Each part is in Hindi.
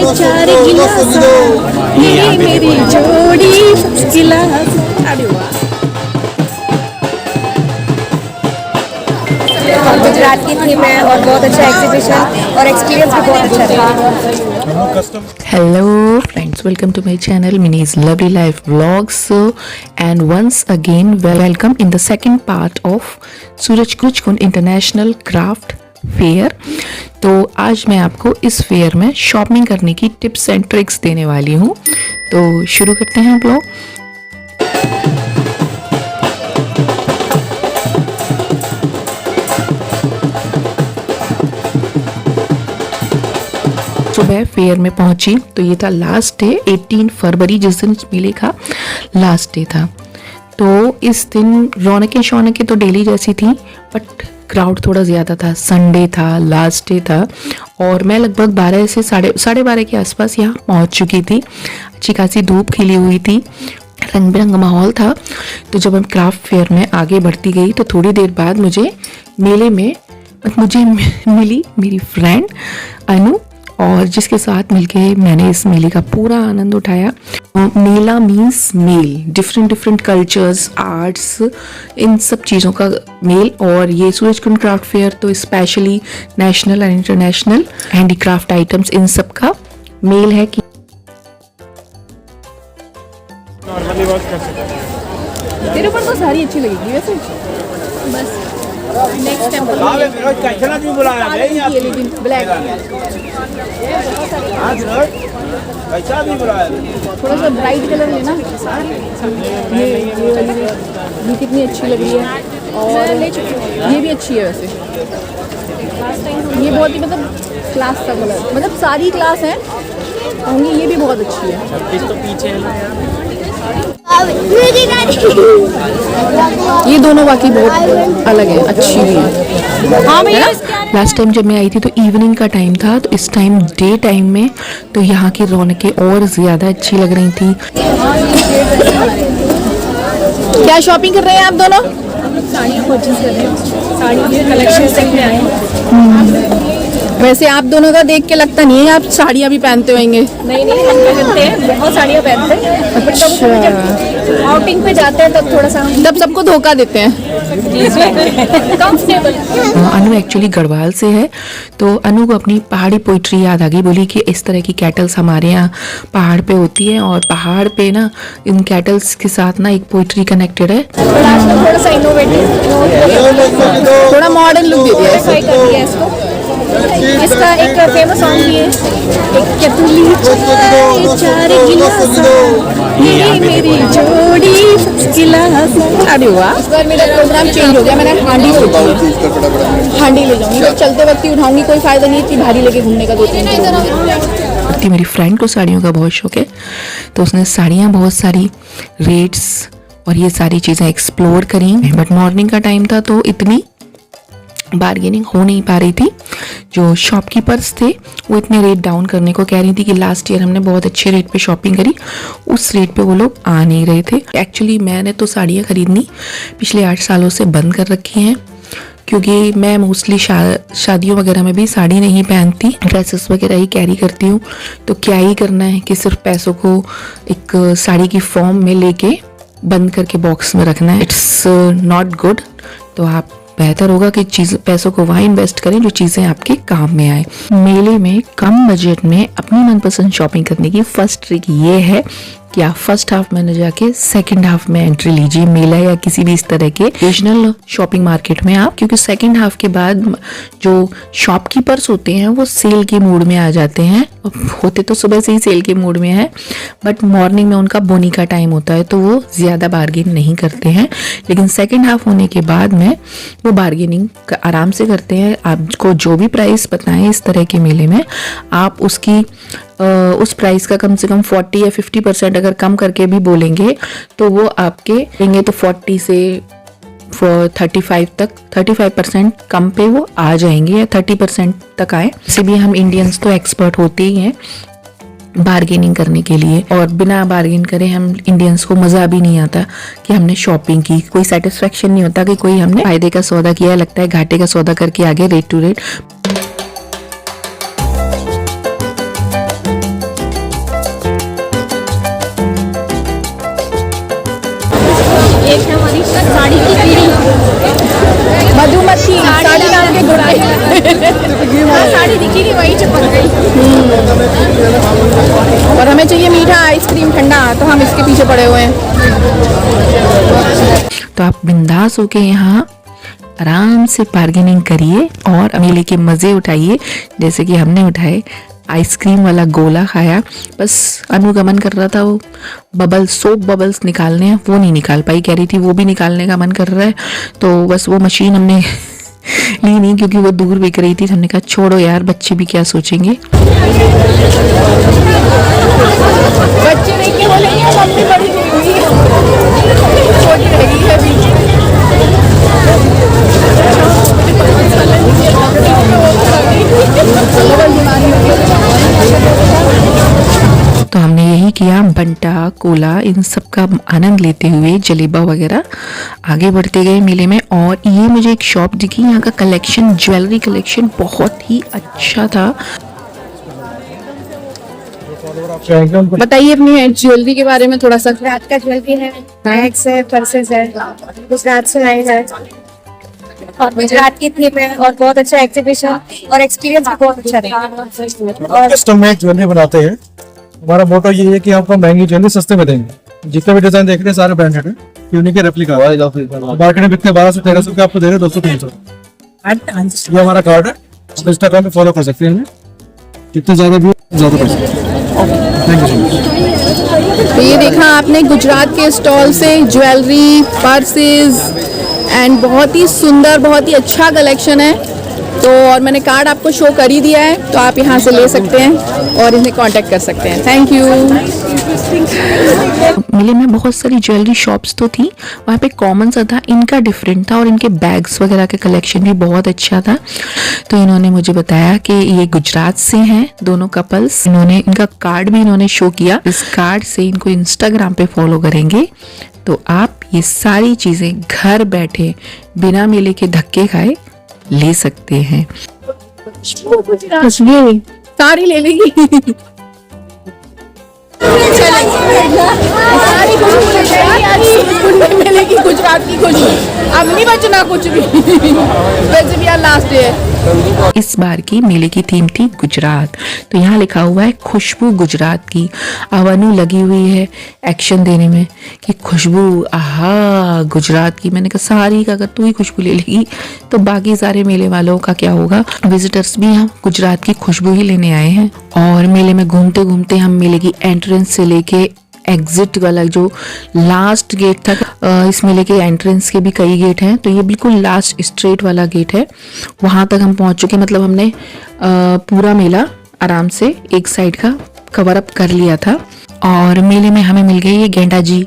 चार गिलास ये मेरी जोड़ी गिलास। अरे वाह। गुजरात की थी मैं और बहुत अच्छा एग्जीबिशन और एक्सपीरियंस भी बहुत अच्छा रहा। Hello friends, welcome to my channel Minnie's Lovely Life Vlogs, and once again welcome in the second part of Suraj Kunj international craft fair. तो आज मैं आपको इस फेयर में शॉपिंग करने की टिप्स एंड ट्रिक्स देने वाली हूँ। तो शुरू करते हैं हम लोग। सुबह फेयर में पहुंची तो ये था लास्ट डे 18 फरवरी, जिस दिन मेले का लास्ट डे था। तो इस दिन रौनकें तो डेली जैसी थी, बट क्राउड थोड़ा ज़्यादा था। संडे था, लास्ट डे था, और मैं लगभग 12 से साढ़े 12 के आसपास यहाँ पहुँच चुकी थी। अच्छी खासी धूप खिली हुई थी, रंग बिरंगा माहौल था। तो जब हम क्राफ्ट फेयर में आगे बढ़ती गई तो थोड़ी देर बाद मुझे मिली मेरी फ्रेंड अनु, और जिसके साथ मिलके मैंने इस मेले का पूरा आनंद उठाया। मेला मीन्स मेल, डिफरेंट कल्चर्स, आर्ट्स, इन सब चीज़ों का मेल। और ये सूरज कुंड क्राफ्ट फेयर तो specially national and international handicraft items, इन सब का मेल है। कि तेरे ऊपर तो सारी अच्छी लगेगी वैसे। बस नेक्स्ट टेंपल लेकिन ब्लैक थोड़ा सा ब्राइट कलर लेना। ये कितनी अच्छी लग रही है, और ये भी अच्छी है वैसे। ये बहुत ही मतलब क्लास का कलर, मतलब सारी क्लास है होंगी। ये भी बहुत अच्छी है। तो पीछे ये दोनों बाकी बहुत अलग है, अच्छी भी है। हाँ भैया, लास्ट टाइम जब मैं आई थी तो इवनिंग का टाइम था, तो इस टाइम डे टाइम में तो यहाँ की रौनकें और ज़्यादा अच्छी लग रही थी। क्या शॉपिंग कर रहे हैं आप दोनों? साड़ियाँ परचेज कर रहे हैं, साड़ी के कलेक्शन देखने आए हैं। वैसे आप दोनों का देख के लगता नहीं है आप साड़ियाँ भी पहनते होंगे। नहीं हम पहनते हैं, बहुत साड़ियाँ पहनते हैं, बट जब आउटिंग पे जाते हैं तब थोड़ा सा तब सबको धोखा देते हैं। कंफर्टेबल। अनु एक्चुअली गढ़वाल से है, तो अनु को अपनी पहाड़ी पोइट्री याद आ गई। बोली कि इस तरह की कैटल्स हमारे यहाँ पहाड़ पे होती है, और पहाड़ पे ना इन कैटल्स के साथ ना एक पोइट्री कनेक्टेड है। थोड़ा सा इनोवेटिव, थोड़ा मॉडर्न लुक दे दिया ट्राई कर दिया इसको। इसका एक फेमस सॉन्ग भी है, एक केतली चार गिलास ये मेरी जोड़ी गिलास। अरे वाह। इस बार मेरा प्रोग्राम चेंज हो गया, मैंने हांडी सोची है, हांडी ले जाऊंगी। तो चलते वक्त ही उठाऊंगी, कोई फायदा नहीं इतनी भारी लेके घूमने का। 2-3 किलो। मेरी फ्रेंड को साड़ियों का बहुत शौक है, तो उसने साड़ियाँ बहुत सारी रेट्स और ये सारी चीज़ें एक्सप्लोर करी। बट मॉर्निंग का टाइम था तो इतनी बार्गेनिंग हो नहीं पा रही थी। जो शॉपकीपर्स थे वो इतने रेट डाउन करने को कह रही थी कि लास्ट ईयर हमने बहुत अच्छे रेट पे शॉपिंग करी, उस रेट पे वो लोग आ नहीं रहे थे। एक्चुअली मैंने तो साड़ियाँ खरीदनी पिछले 8 सालों से बंद कर रखी हैं, क्योंकि मैं मोस्टली शादियों वगैरह में भी साड़ी नहीं पहनती, ड्रेसेस वगैरह ही कैरी करती हूँ। तो क्या ही करना है कि सिर्फ पैसों को एक साड़ी की फॉर्म में लेके बंद करके बॉक्स में रखना है। It's not good. तो आप बेहतर होगा कि पैसों को वहाँ इन्वेस्ट करें जो चीज़ें आपके काम में आए। मेले में कम बजट में अपनी मनपसंद शॉपिंग करने की फर्स्ट ट्रिक ये है कि आप फर्स्ट हाफ में न जाके सेकंड हाफ में एंट्री लीजिए, मेला या किसी भी इस तरह के रीजनल शॉपिंग मार्केट में आप। क्योंकि सेकंड हाफ के बाद जो शॉपकीपर्स होते हैं वो सेल के मूड में आ जाते हैं, होते तो सुबह से ही सेल के मूड में है, बट मॉर्निंग में उनका बोनी का टाइम होता है, तो वो ज़्यादा बार्गेन नहीं करते हैं। लेकिन सेकेंड हाफ होने के बाद में वो बार्गेनिंग आराम से करते हैं। आपको जो भी प्राइस बताएं इस तरह के मेले में, आप उसकी उस प्राइस का कम से कम 40 या 50% अगर कम करके भी बोलेंगे तो वो आपके देंगे तो 40 से 35% कम पे वो आ जाएंगे, या 30% तक आए। इसे भी हम इंडियंस तो एक्सपर्ट होते ही हैं बार्गेनिंग करने के लिए, और बिना बार्गेन करे हम इंडियंस को मज़ा भी नहीं आता कि हमने शॉपिंग की। कोई सेटिस्फेक्शन नहीं होता कि कोई हमने फायदे का सौदा किया, लगता है घाटे का सौदा करके आगे रेट टू रेट। मीठा, आइसक्रीम ठंडा, तो हम इसके पीछे पड़े हुए हैं। तो आप बिंदास होके यहाँ आराम से बार्गेनिंग करिए और मेले के मज़े उठाइए जैसे कि हमने उठाए। आइसक्रीम वाला गोला खाया, बस अनुगमन कर रहा था वो सोप बबल्स निकालने हैं, वो नहीं निकाल पाई, कह रही थी वो भी निकालने का मन कर रहा है, तो बस वो मशीन हमने ली नहीं क्योंकि वो दूर बिक रही थी। हमने कहा छोड़ो यार, बच्चे भी क्या सोचेंगे। बच्चे देख के बोलेंगे मम्मी बड़ी नहीं हुई है, छोटी रही है अभी। तो हमने यही किया, बंटा कोला इन सब का आनंद लेते हुए जलेबा वगैरह आगे बढ़ते गए मेले में। और ये मुझे एक शॉप दिखी, यहाँ का कलेक्शन, ज्वेलरी कलेक्शन बहुत ही अच्छा था। बताइए अपनी ज्वेलरी के बारे में थोड़ा सा। गुजरात का ज्वेलरी है, बैग्स है, पर्सेस है, गुजरात से आए हैं और गुजरात की थीम है और बहुत अच्छा एग्जीबिशन और एक्सपीरियंस भी बहुत अच्छा रहा। और कस्टम में ज्वेलरी बनाते हैं। हमारा मोटो ये है कि आपको महंगी ज्वेलरी सस्ते में देंगे। जितने भी डिजाइन देख रहे हैं सारे ब्रांडेड है, यूनिक रेप्लिका। मार्केट में बिकते 1200-1300 के, आपको दे रहे 200-300। ये हमारा कार्ड है, आप इंस्टाग्राम पे फॉलो कर सकते हैं, जितने ज्यादा भी ज्यादा पैसे। Thank you so much. तो ये देखा आपने गुजरात के स्टॉल से ज्वेलरी, पर्सेस एंड बहुत ही सुंदर, बहुत ही अच्छा कलेक्शन है। तो और मैंने कार्ड आपको शो कर ही दिया है, तो आप यहाँ से ले सकते हैं और इन्हें कांटेक्ट कर सकते हैं। Thank you. मेले में बहुत सारी ज्वेलरी शॉप्स तो थी, वहाँ पे कॉमन सा था, इनका डिफरेंट था और इनके बैग्स वगैरह के कलेक्शन भी बहुत अच्छा था। तो इन्होंने मुझे बताया कि ये गुजरात से हैं दोनों कपल्स। इन्होंने इनका कार्ड भी इन्होंने शो किया। इस कार्ड से इनको इंस्टाग्राम पे फॉलो करेंगे तो आप ये सारी चीज़ें घर बैठे बिना मेले के धक्के खाए ले सकते हैं। सारी ले लेगी। सारी खुशबू मिलेगी, गुजरात की खुशबू, अब नहीं बचना कुछ भी। वैसे भी यार लास्ट डे है। इस बार की मेले की थीम थी गुजरात, तो यहाँ लिखा हुआ है खुशबू गुजरात की। अब अनु लगी हुई है एक्शन देने में कि खुशबू, आहा गुजरात की। मैंने कहा सारी का अगर तू ही खुशबू ले लेगी तो बाकी सारे मेले वालों का क्या होगा। विजिटर्स भी हम गुजरात की खुशबू ही लेने आए हैं। और मेले में घूमते घूमते हम मेले की एंट्रेंस से लेके एग्जिट वाला जो लास्ट गेट था, इस मेले के एंट्रेंस के भी कई गेट हैं, तो ये बिल्कुल लास्ट स्ट्रेट वाला गेट है, वहाँ तक हम पहुँच चुके। मतलब हमने पूरा मेला आराम से एक साइड का कवर अप कर लिया था। और मेले में हमें मिल गई ये गेंडा जी।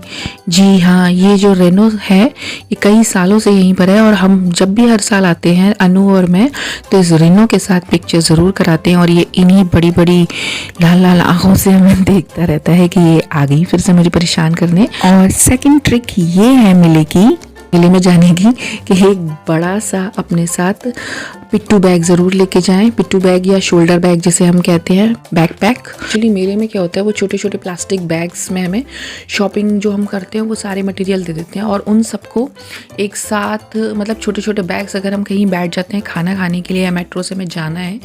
जी हाँ, ये जो रेनो है ये कई सालों से यहीं पर है और हम जब भी हर साल आते हैं अनु और मैं, तो इस रेनो के साथ पिक्चर ज़रूर कराते हैं। और ये इन्हीं बड़ी बड़ी लाल लाल आँखों से हमें देखता रहता है कि ये आ गई फिर से मुझे परेशान करने। और सेकंड ट्रिक ये है मेले में जाने की कि एक बड़ा सा अपने साथ पिट्टू बैग ज़रूर लेके जाएं। पिट्टू बैग या शोल्डर बैग जिसे हम कहते हैं, बैकपैक। एक्चुअली मेले में क्या होता है, वो छोटे छोटे प्लास्टिक बैग्स में हमें शॉपिंग जो हम करते हैं वो सारे मटेरियल दे देते हैं और उन सबको एक साथ, मतलब छोटे छोटे बैग्स, अगर हम कहीं बैठ जाते हैं खाना खाने के लिए या मेट्रो से हमें जाना है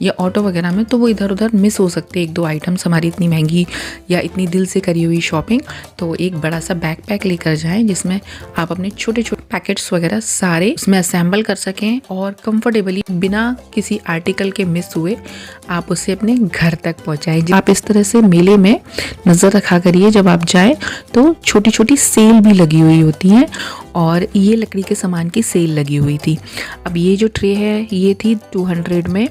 या ऑटो वगैरह में, तो वो इधर उधर मिस हो सकते हैं एक दो आइटम्स हमारी इतनी महंगी या इतनी दिल से करी हुई शॉपिंग। तो एक बड़ा सा बैकपैक लेकर जाएँ जिसमें आप अपने छोटे छोटे पैकेट्स वगैरह सारे उसमें असेंबल कर सकें और कंफर्टेबली बिना किसी आर्टिकल के मिस हुए आप उसे अपने घर तक पहुंचाएं। आप इस तरह से मेले में नज़र रखा करिए, जब आप जाएं तो छोटी छोटी सेल भी लगी हुई होती हैं और ये लकड़ी के सामान की सेल लगी हुई थी। अब ये जो ट्रे है ये थी 200 में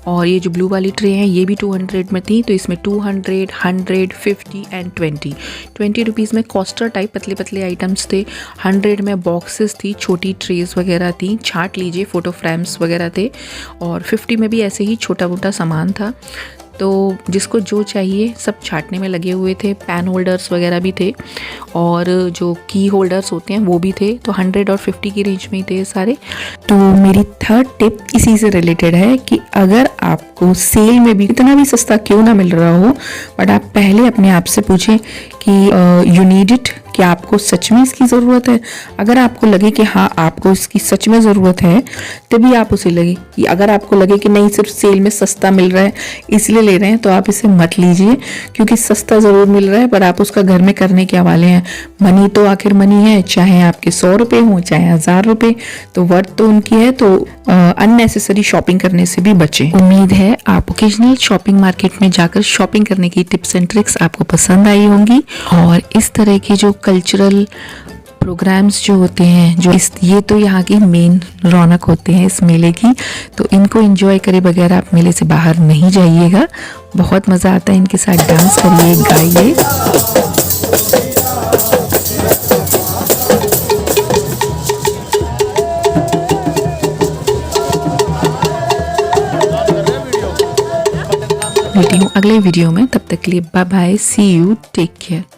और ये जो ब्लू वाली ट्रे है ये भी 200 में थी। तो इसमें 200, 100, 50 एंड 20 रुपीज़ में कोस्टर टाइप पतले पतले आइटम्स थे। 100 में बॉक्सेस थी, छोटी ट्रेस वगैरह थी, छाट लीजिए, फ़ोटो फ्रेम्स वगैरह थे। और 50 में भी ऐसे ही छोटा मोटा सामान था। तो जिसको जो चाहिए सब छाटने में लगे हुए थे। पैन होल्डर्स वगैरह भी थे और जो की होल्डर्स होते हैं वो भी थे। तो 100 और 50 की रेंज में ही थे सारे। तो मेरी थर्ड टिप इसी से रिलेटेड है कि अगर आपको सेल में भी इतना भी सस्ता क्यों ना मिल रहा हो, बट आप पहले अपने आप से पूछें कि यू नीड इट, कि आपको सच में इसकी ज़रूरत है। अगर आपको लगे कि हाँ आपको इसकी सच में ज़रूरत है तभी आप उसे लगे, कि अगर आपको लगे कि नहीं सिर्फ सेल में सस्ता मिल रहा है इसलिए ले रहे हैं तो आप इसे मत लीजिए, क्योंकि सस्ता ज़रूर मिल रहा है पर आप उसका घर में करने के वाले हैं। मनी तो आखिर मनी है, चाहे आपके 100 रुपये हों चाहे 1000 रुपये, तो वर्थ तो उनकी है, तो अननेसेसरी शॉपिंग करने से भी बचें। उम्मीद है आप ओकेजनल शॉपिंग मार्केट में जाकर शॉपिंग करने की टिप्स एंड ट्रिक्स आपको पसंद आई होंगी, और इस तरह के जो कल्चरल प्रोग्राम्स जो होते हैं ये तो यहाँ की मेन रौनक होते हैं इस मेले की, तो इनको एंजॉय करे बगैर आप मेले से बाहर नहीं जाइएगा। बहुत मज़ा आता है, इनके साथ डांस करिए, गाइए। मिलती हूँ अगले वीडियो में, तब तक के लिए bye bye, see you, take care.